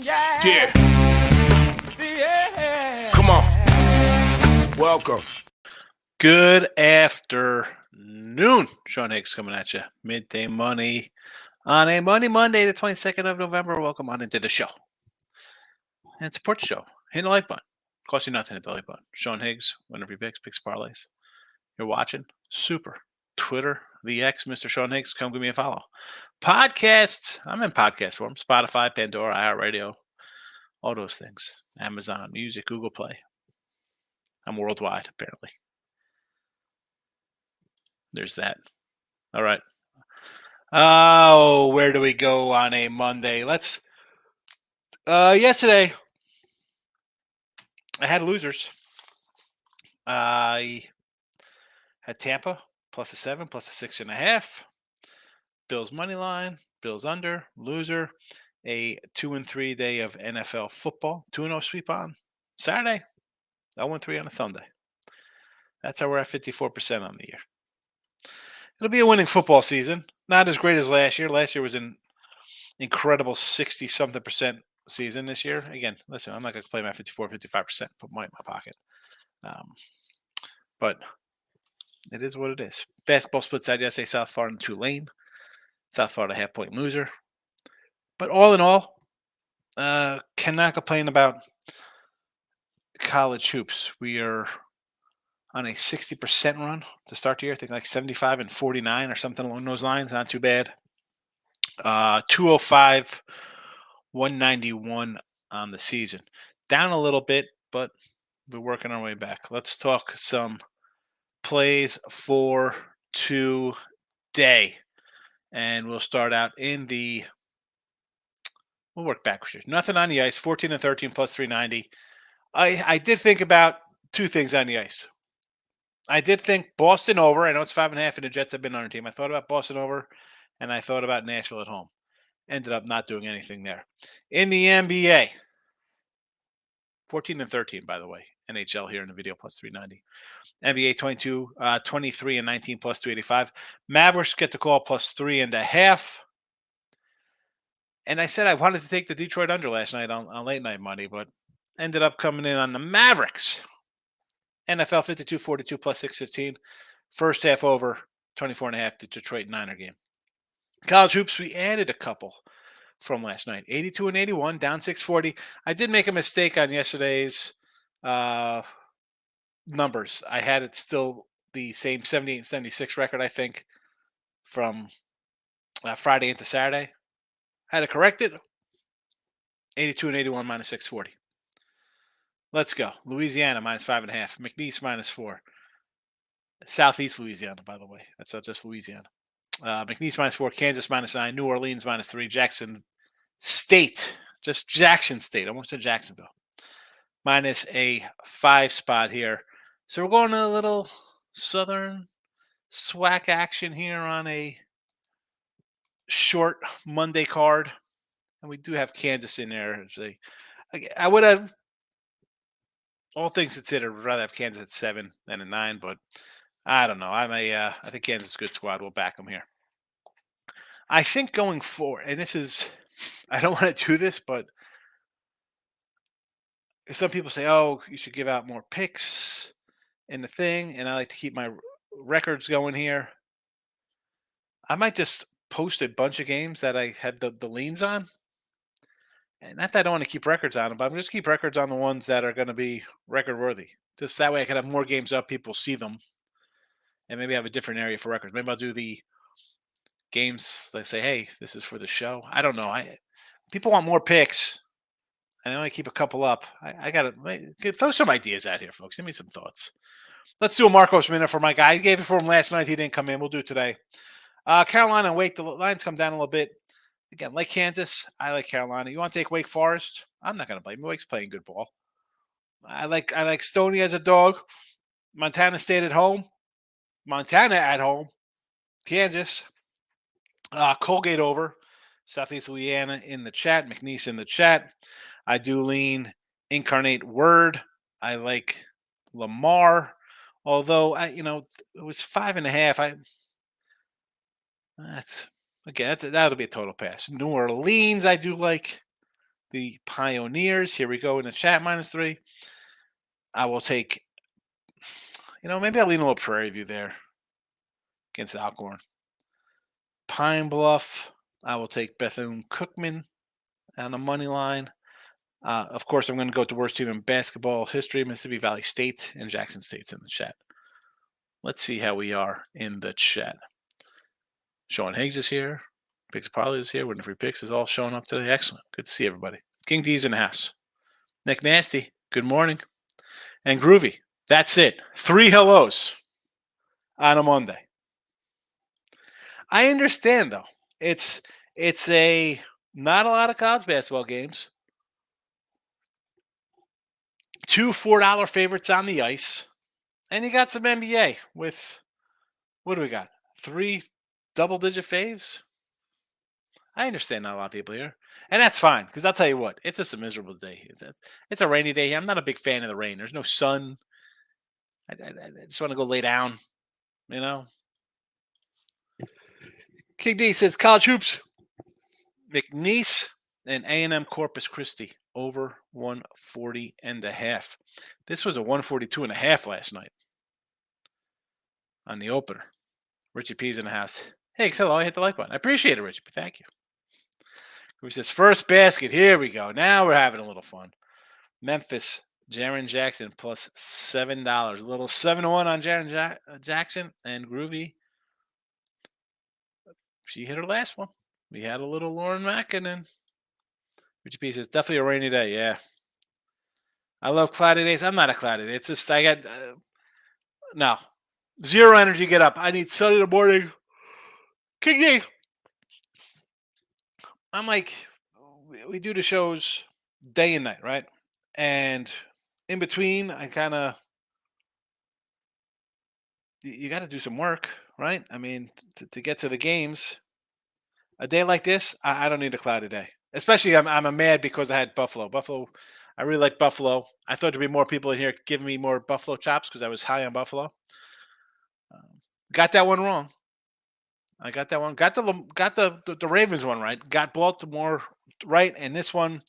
Yeah. Come on. Welcome. Good afternoon. Sean Higgs coming at you. Midday Money on a Monday, the 22nd of November. Welcome on into the show. And support the show. Hit the like button. Cost you nothing to hit the like button. Sean Higgs, whenever you picks parlays. You're watching. Super. Twitter, the X, Mr. Sean Higgs. Come give me a follow. Podcasts. I'm in podcast form. Spotify, Pandora, iHeartRadio. All those things. Amazon Music, Google Play. I'm worldwide, apparently. There's that. All right. Oh, where do we go on a Monday? Yesterday, I had losers. I had Tampa plus a 7, plus a 6.5. Bills money line, Bills under, loser. A 2-3 day of NFL football. 2-0 sweep on Saturday. 0-3 on a Sunday. That's how we're at 54% on the year. It'll be a winning football season. Not as great as last year. Last year was an incredible 60-something% season. This year, again, listen, I'm not going to play my 54, 55%, put money in my pocket. But it is what it is. Basketball split side yesterday, South Florida and Tulane. South Florida half-point loser. But all in all, cannot complain about college hoops. We are on a 60% run to start the year. I think like 75 and 49 or something along those lines. Not too bad. 205, 191 on the season. Down a little bit, but we're working our way back. Let's talk some plays for today. And we'll start out we'll work backwards here. Nothing on the ice, 14 and 13 plus 390. I did think about two things on the ice. I did think Boston over. I know it's 5.5 and the Jets have been on our team. I thought about Boston over, and I thought about Nashville at home. Ended up not doing anything there. In the NBA, 14 and 13, by the way. NHL here in the video, plus 390. NBA 23 and 19 plus 285. Mavericks get the call plus 3.5. And I said I wanted to take the Detroit under last night on late night money, but ended up coming in on the Mavericks. NFL 52-42 plus 615. First half over, 24.5 to Detroit Niner game. College hoops, we added a couple from last night. 82 and 81, down 640. I did make a mistake on yesterday's numbers. I had it still the same 78 and 76 record, I think, from Friday into Saturday. Had to correct it. 82 and 81 minus 640. Let's go. Louisiana minus 5.5. McNeese minus 4. Southeast Louisiana, by the way. That's not just Louisiana. McNeese minus 4. Kansas minus 9. New Orleans minus 3. Jackson State. Just Jackson State. Almost to Jacksonville. Minus a 5 spot here. So we're going a little Southern SWAC action here on a short Monday card. And we do have Kansas in there. I would have, all things considered, would rather have Kansas at 7 than at 9, but I don't know. I think Kansas is a good squad. We'll back them here. I think going forward, and this is, I don't want to do this, but some people say, oh, you should give out more picks in the thing, and I like to keep my records going here. I might just post a bunch of games that I had the leans on. And not that I don't want to keep records on them, but I'm just keep records on the ones that are going to be record worthy. Just that way I can have more games up, people see them, and maybe have a different area for records. Maybe I'll do the games that say, hey, this is for the show. I don't know. People want more picks, and I only keep a couple up. I got to throw some ideas out here, folks. Give me some thoughts. Let's do a Marcos minute for my guy. I gave it for him last night. He didn't come in. We'll do it today. Carolina and Wake, the lines come down a little bit. Again, like Kansas, I like Carolina. You want to take Wake Forest? I'm not going to blame you. Wake's playing good ball. I like Stoney as a dog. Montana State at home. Montana at home. Kansas. Colgate over. Southeast Louisiana in the chat. McNeese in the chat. I do lean Incarnate Word. I like Lamar. Although, it was 5.5. That'll be a total pass. New Orleans, I do like. the Pioneers. Here we go in the chat, -3. I will take, maybe I'll lean a little Prairie View there against Alcorn. Pine Bluff, I will take Bethune-Cookman on the money line. Of course, I'm going to go with the worst team in basketball history, Mississippi Valley State, and Jackson State's in the chat. Let's see how we are in the chat. Sean Higgs is here. Picks Parlay is here. Winning Free Picks is all showing up today. Excellent. Good to see everybody. King D's in the house. Nick Nasty, good morning. And Groovy, that's it. 3 hellos on a Monday. I understand, though. It's a not a lot of college basketball games. 2 $4 favorites on the ice. And you got some NBA with, what do we got? 3 double-digit faves? I understand not a lot of people here. And that's fine, because I'll tell you what, it's just a miserable day. It's a rainy day here. I'm not a big fan of the rain. There's no sun. I just want to go lay down, King D says, college hoops. McNeese and A&M Corpus Christi over 140.5. This was a 142.5 last night on the opener. Richie P's in the house. Hey, hello, I hit the like button. I appreciate it, Richie P. Thank you. Who says first basket? Here we go. Now we're having a little fun. Memphis, Jaren Jackson plus $7. A little 7-1 on Jaren Jackson and Groovy. She hit her last one. We had a little Lauren Mack and then Richie P says definitely a rainy day. Yeah. I love cloudy days. I'm not a cloudy day. It's just I got no. Zero energy, get up. I need sun in the morning. King D. I'm like, we do the shows day and night, right? And in between, I kind of, you got to do some work, right? I mean, to get to the games, a day like this, I don't need a cloudy day. Especially, I'm mad because I had Buffalo. I really like Buffalo. I thought there'd be more people in here giving me more Buffalo chops because I was high on Buffalo. Got that one wrong. I got that one. Got the Ravens one right. Got Baltimore right, and this one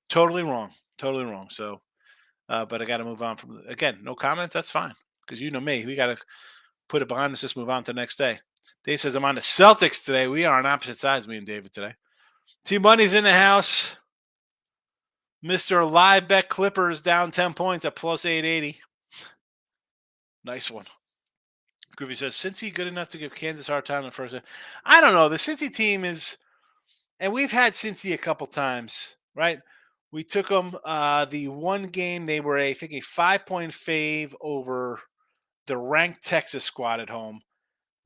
totally wrong. Totally wrong. So, but I got to move on from again. No comments. That's fine because you know me. We got to put it behind us. Just move on to the next day. Dave says I'm on the Celtics today. We are on opposite sides. Me and David today. T Money's in the house. Mr. Live Bet Clippers down 10 points at plus 880. Nice one. Groovy says, Cincy good enough to give Kansas a hard time in the first half? I don't know. The Cincy team is, and we've had Cincy a couple times, right? We took them the one game. They were, I think, a 5-point fave over the ranked Texas squad at home.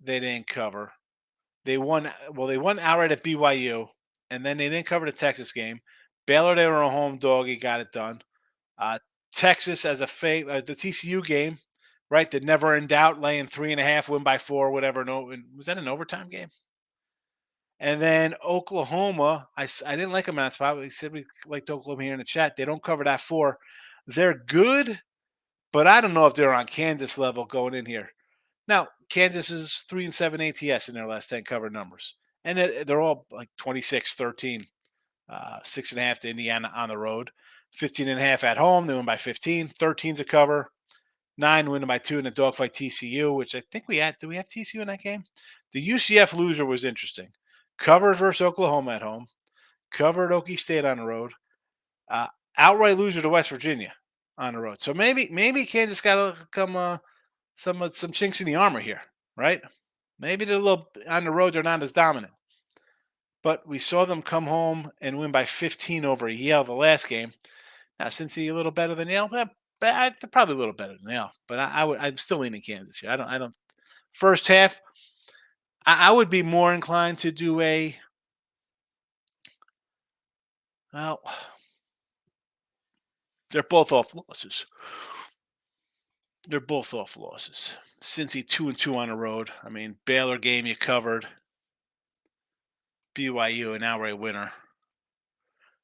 They didn't cover. They won outright at BYU, and then they didn't cover the Texas game. Baylor, they were a home dog. He got it done. Texas as a fave, the TCU game, right? The never in doubt, laying 3.5, win by 4, whatever. No, was that an overtime game? And then Oklahoma, I didn't like them in that spot. We said we liked Oklahoma here in the chat. They don't cover that 4. They're good, but I don't know if they're on Kansas level going in here. Now, Kansas is 3-7 ATS in their last 10 covered numbers. And they're all like 26-13, 6.5 to Indiana on the road, 15.5 at home. They win by 15. 13's a cover. 9 winning by 2 in a dogfight TCU, which I think we had. Did we have TCU in that game? The UCF loser was interesting. Covered versus Oklahoma at home. Covered Okie State on the road. Outright loser to West Virginia on the road. So maybe Kansas got to come some chinks in the armor here, right? Maybe they're a little on the road. They're not as dominant. But we saw them come home and win by 15 over Yale the last game. Now, since he's a little better than Yale, probably a little better than Yale. But I'm still leaning Kansas here. I don't. First half, I would be more inclined to do well, they're both off losses. Cincy 2-2 on the road. I mean, Baylor game you covered. BYU an outright winner.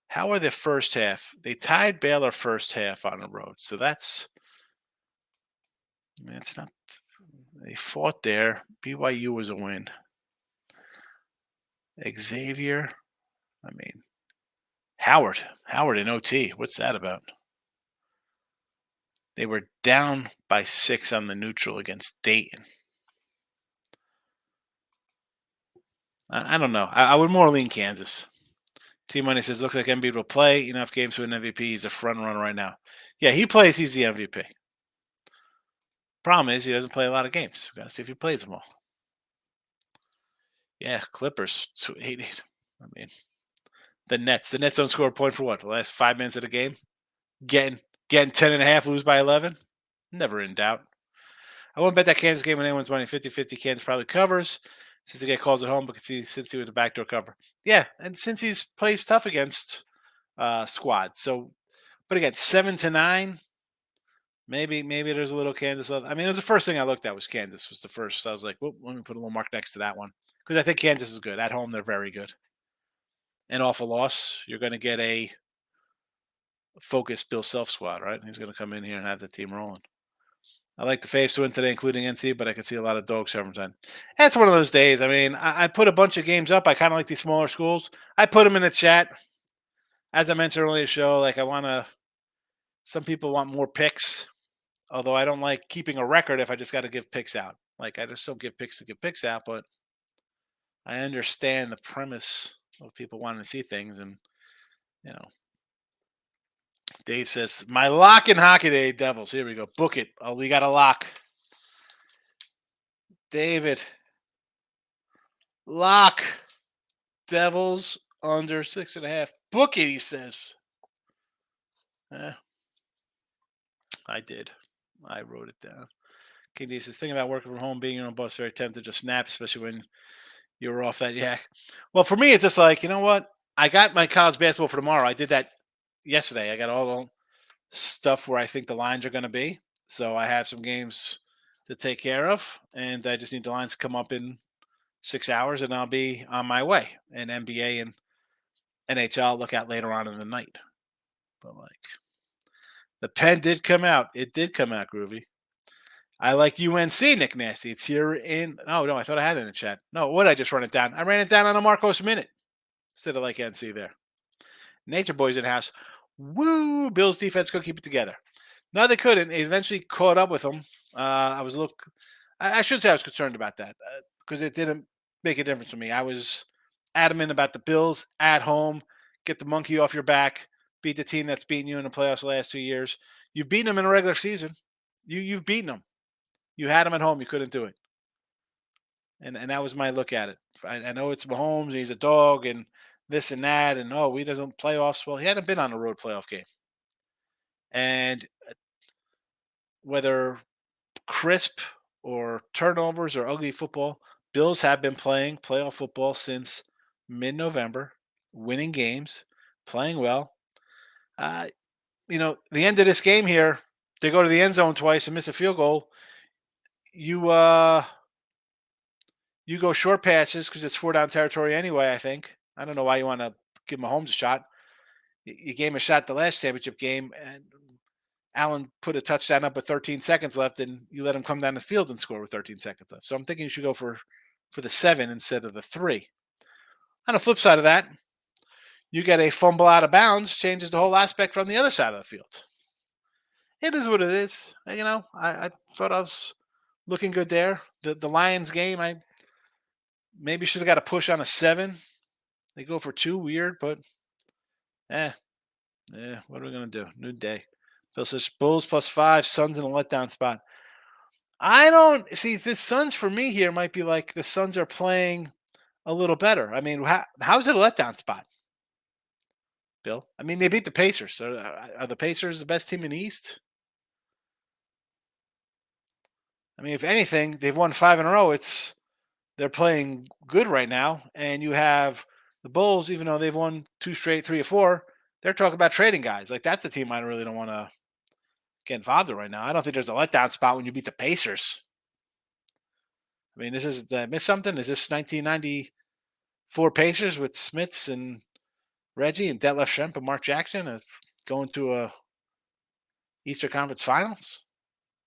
How are the first half? They tied Baylor first half on the road. So it's not. They fought there. BYU was a win. Xavier, Howard in OT. What's that about? They were down by 6 on the neutral against Dayton. I don't know. I would more lean Kansas. T Money says, looks like Embiid will play enough games to win MVP. He's a front runner right now. Yeah, he plays. He's the MVP. Problem is, he doesn't play a lot of games. We've got to see if he plays them all. Yeah, Clippers. I mean, the Nets. The Nets don't score a point for what? The last 5 minutes of the game? Getting 10.5, lose by 11? Never in doubt. I won't bet that Kansas game when anyone's money 50-50. Kansas probably covers since they get calls at home, but can see Cincy with the backdoor cover. Yeah, and since he's plays tough against squads. So, but again, 7-9. Maybe there's a little Kansas love. I mean, it was the first thing I looked at was Kansas was the first. So I was like, well, let me put a little mark next to that one because I think Kansas is good at home. They're very good. And off a loss, you're going to get a focused Bill Self squad, right? He's going to come in here and have the team rolling. I like the face to win today, including NC, but I can see a lot of dogs every time. That's one of those days. I mean, I put a bunch of games up. I kind of like these smaller schools. I put them in the chat. As I mentioned earlier in the show, like some people want more picks. Although I don't like keeping a record if I just got to give picks out. Like I just don't give picks to give picks out, but I understand the premise of people wanting to see things. And, Dave says, my lock in hockey day, Devils. Here we go. Book it. Oh, we got a lock. David. Lock. Devils under 6.5. Book it, he says. I did. I wrote it down. King D says, thinking about working from home, being your own boss, very tempted to just snap, especially when you were off that yak. Well, for me, it's just like, you know what? I got my college basketball for tomorrow. I did that yesterday. I got all the stuff where I think the lines are going to be. So I have some games to take care of, and I just need the lines to come up in 6 hours, and I'll be on my way. And NBA and NHL I'll look at later on in the night. But like, the pen did come out. It did come out, Groovy. I like UNC, Nick Nasty. It's here in. Oh, no, I thought I had it in the chat. No, what did I just run it down? I ran it down on a Marcos minute instead of like NC there. Nature Boys in house. Woo! Bills defense could keep it together. No, they couldn't. It eventually caught up with them. I should say I was concerned about that because it didn't make a difference for me. I was adamant about the Bills at home. Get the monkey off your back. Beat the team that's beaten you in the playoffs the last 2 years. You've beaten them in a regular season. You've beaten them. You had them at home. You couldn't do it. And that was my look at it. I know it's Mahomes. He's a dog and this and that. And, he doesn't playoffs. Well, he hadn't been on a road playoff game. And whether crisp or turnovers or ugly football, Bills have been playing playoff football since mid-November, winning games, playing well. The end of this game here, they go to the end zone twice and miss a field goal. You go short passes because it's 4-down territory anyway, I think. I don't know why you want to give Mahomes a shot. You gave him a shot the last championship game, and Allen put a touchdown up with 13 seconds left, and you let him come down the field and score with 13 seconds left. So I'm thinking you should go for the 7 instead of the 3. On the flip side of that, you get a fumble out of bounds, changes the whole aspect from the other side of the field. It is what it is. I thought I was looking good there. The Lions game, I maybe should have got a push on a 7. They go for 2, weird, but what are we going to do? New day. Bill says Bulls +5, Suns in a letdown spot. I don't see the Suns for me here might be like the Suns are playing a little better. I mean, how's it a letdown spot, Bill? I mean, they beat the Pacers. So are the Pacers the best team in the East? I mean, if anything, they've won 5 in a row. They're playing good right now, and you have the Bulls, even though they've won 2 straight, 3 or 4. They're talking about trading guys. Like that's the team I really don't want to get involved in right now. I don't think there's a letdown spot when you beat the Pacers. I mean, did I miss something? Is this 1994 Pacers with Smits and Reggie and Detlef Schrempf and Mark Jackson going to a Eastern Conference Finals?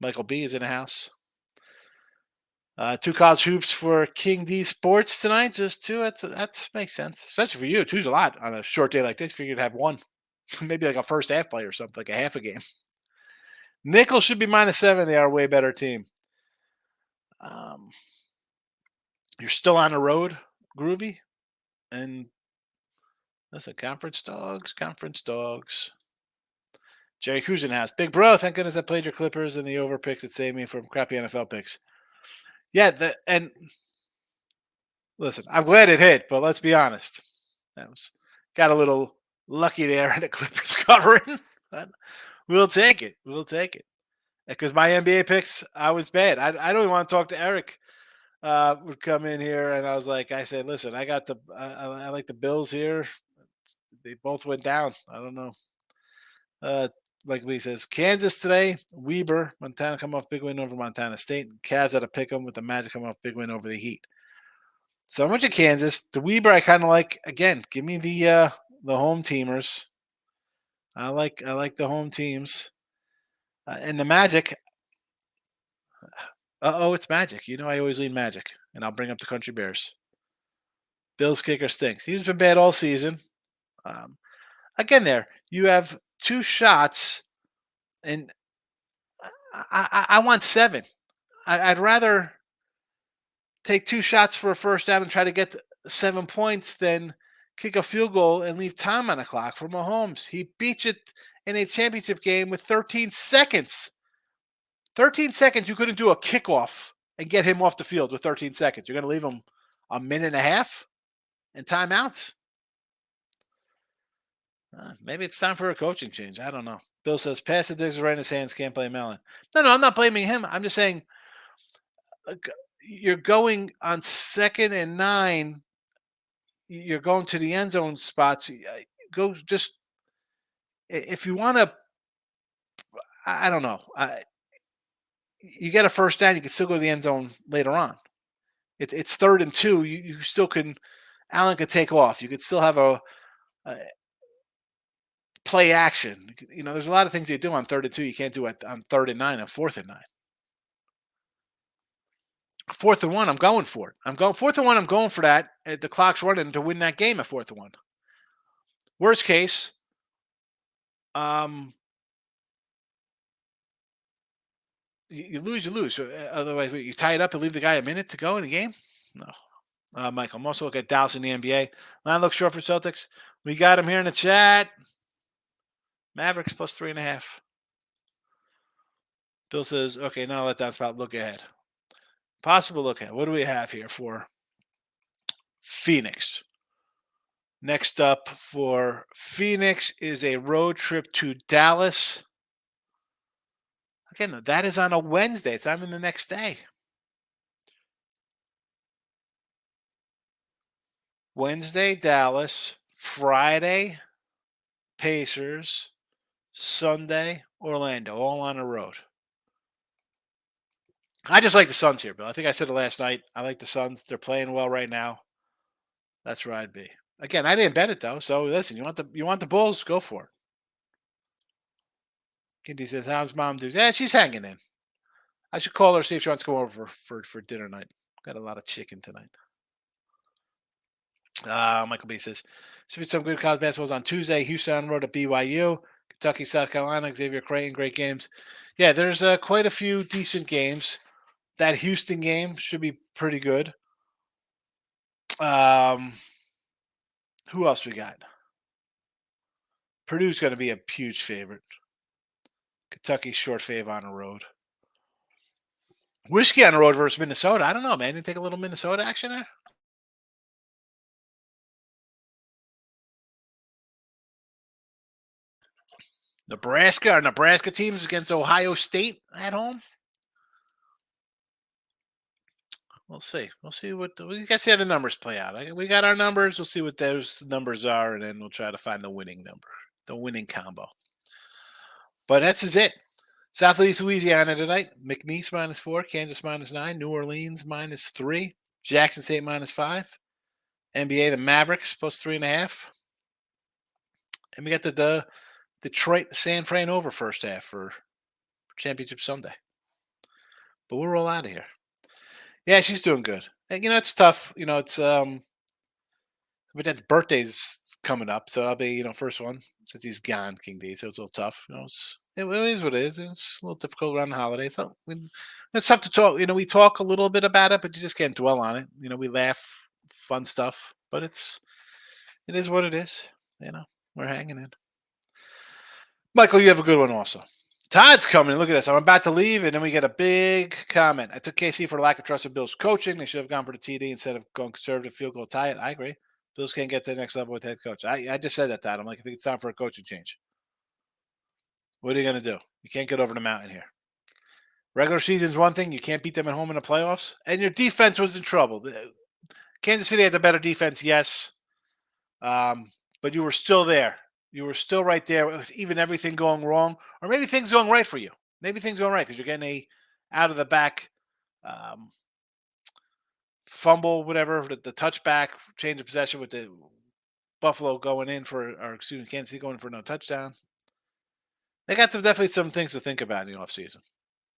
Michael B is in the house. Two college hoops for King D Sports tonight. Just two. That's makes sense, especially for you. Two's a lot on a short day like this. Figured to have one, maybe like a first half play or something, like a half a game. Nickel should be -7. They are a way better team. Um, you're still on the road, Groovy, and that's a conference dogs. Conference dogs. Jerry Cousin has big bro. Thank goodness I played your Clippers and the over picks that saved me from crappy NFL picks. Yeah, and listen, I'm glad it hit, but let's be honest. That was got a little lucky there in the Clippers covering. But we'll take it. We'll take it. Because my NBA picks, I was bad. I don't even want to talk to Eric. Would come in here, and I said, listen, I got I like the Bills here. They both went down. I don't know. Uh, like Lee says, Kansas today, Weber, Montana come off big win over Montana State. Cavs had to pick them with the Magic come off big win over the Heat. So much of Kansas. The Weber I kind of like. Again, give me the home teamers. I like the home teams. And the Magic. It's Magic. You know I always lean Magic, and I'll bring up the Country Bears. Bills kicker stinks. He's been bad all season. Um, again, there you have two shots, and I want 7. I'd rather take 2 shots for a first down and try to get 7 points than kick a field goal and leave time on the clock for Mahomes. He beat you in a championship game with 13 seconds. 13 seconds, you couldn't do a kickoff and get him off the field with 13 seconds. You're going to leave him a minute and a half and timeouts? Maybe it's time for a coaching change. I don't know. Bill says, pass the Diggs right in his hands, can't blame Allen. No, I'm not blaming him. I'm just saying you're going on 2nd and 9. You're going to the end zone spots. Go just if you want to. I don't know. You get a first down, you can still go to the end zone later on. It's 3rd and 2. You still can. Allen could take off. You could still have a play action. There's a lot of things you do on 3rd and 2 you can't do on 3rd and 9 and 4th and 9. 4th and 1, I'm going for it. 4th and 1. I'm going for that. The clock's running to win that game at 4th and 1. Worst case, you lose, you lose. Otherwise, you tie it up and leave the guy a minute to go in the game. No, Michael. I'm also looking at Dallas in the NBA. Line looks short for Celtics. We got him here in the chat. Mavericks plus 3.5. Bill says, okay, now let that spot look ahead. Possible look ahead. What do we have here for Phoenix? Next up for Phoenix is a road trip to Dallas. Again, that is on a Wednesday. It's not even the next day. Wednesday, Dallas. Friday, Pacers. Sunday, Orlando. All on the road. I just like the Suns here, Bill. I think I said it last night. I like the Suns. They're playing well right now. That's where I'd be. Again, I didn't bet it though. So listen, you want the Bulls? Go for it. Kindy says, "How's mom do?" Yeah, she's hanging in. I should call her see if she wants to come over for dinner night. Got a lot of chicken tonight. Michael B says, "Should be some good college basketballs on Tuesday. Houston on road at BYU, Kentucky, South Carolina, Xavier Creighton, great games. Yeah, there's quite a few decent games. That Houston game should be pretty good. Who else we got? Purdue's going to be a huge favorite. Kentucky's short fave on the road. Whiskey on the road versus Minnesota. I don't know, man. You take a little Minnesota action there? Nebraska teams against Ohio State at home. We'll see. We'll see what we got to see how the numbers play out. We got our numbers. We'll see what those numbers are, and then we'll try to find the winning number, the winning combo. But that's it. Southeast Louisiana tonight. McNeese -4, Kansas -9, New Orleans -3, Jackson State -5. NBA, the Mavericks +3.5. And we got the Detroit San Fran over first half for Championship Sunday. But we'll roll out of here. Yeah, she's doing good. And, it's tough. My dad's birthday's coming up, so I'll be, first one since he's gone, King D. So it's a little tough. It is what it is. It's a little difficult around the holidays. So it's tough to talk. We talk a little bit about it, but you just can't dwell on it. We laugh, fun stuff, but it is what it is. You know, we're hanging in. Michael, you have a good one also. Todd's coming. Look at this. I'm about to leave, and then we get a big comment. I took KC for lack of trust in Bills coaching. They should have gone for the TD instead of going conservative field goal tie it. I agree. Bills can't get to the next level with head coach. I just said that, Todd. I'm like, I think it's time for a coaching change. What are you going to do? You can't get over the mountain here. Regular season's one thing. You can't beat them at home in the playoffs. And your defense was in trouble. Kansas City had the better defense, yes. But you were still there. You were still right there with even everything going wrong. Or maybe things going right for you. Maybe things going right because you're getting a out of the back um, fumble, whatever, the touchback, change of possession with the Buffalo going in for, or excuse me, Kansas City going for no touchdown. They got definitely some things to think about in the offseason.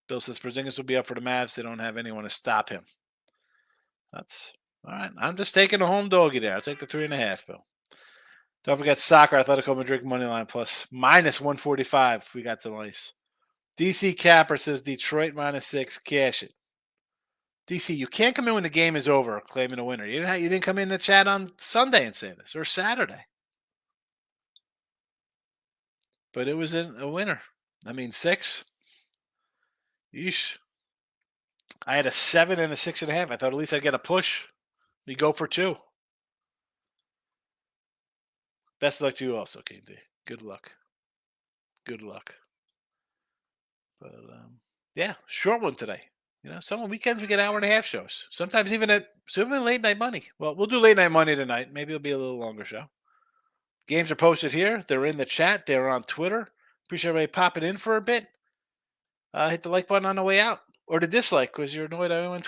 Bill says Porzingis will be up for the Mavs. They don't have anyone to stop him. That's all right. I'm just taking a home doggy there. I'll take the 3.5, Bill. Don't forget soccer, Atletico Madrid money line plus minus 145. We got some ice. DC Capper says Detroit -6. Cash it. DC, you can't come in when the game is over claiming a winner. You didn't come in the chat on Sunday and say this, or Saturday. But it was a winner. I mean, 6. Yeesh. I had a 7 and a 6.5. I thought at least I'd get a push. We go for 2. Best of luck to you also, King D. Good luck. Good luck. But yeah, short one today. Some weekends we get hour and a half shows. Sometimes even late night money. Well, we'll do late night money tonight. Maybe it'll be a little longer show. Games are posted here. They're in the chat. They're on Twitter. Appreciate everybody popping in for a bit. Hit the like button on the way out, or the dislike because you're annoyed I went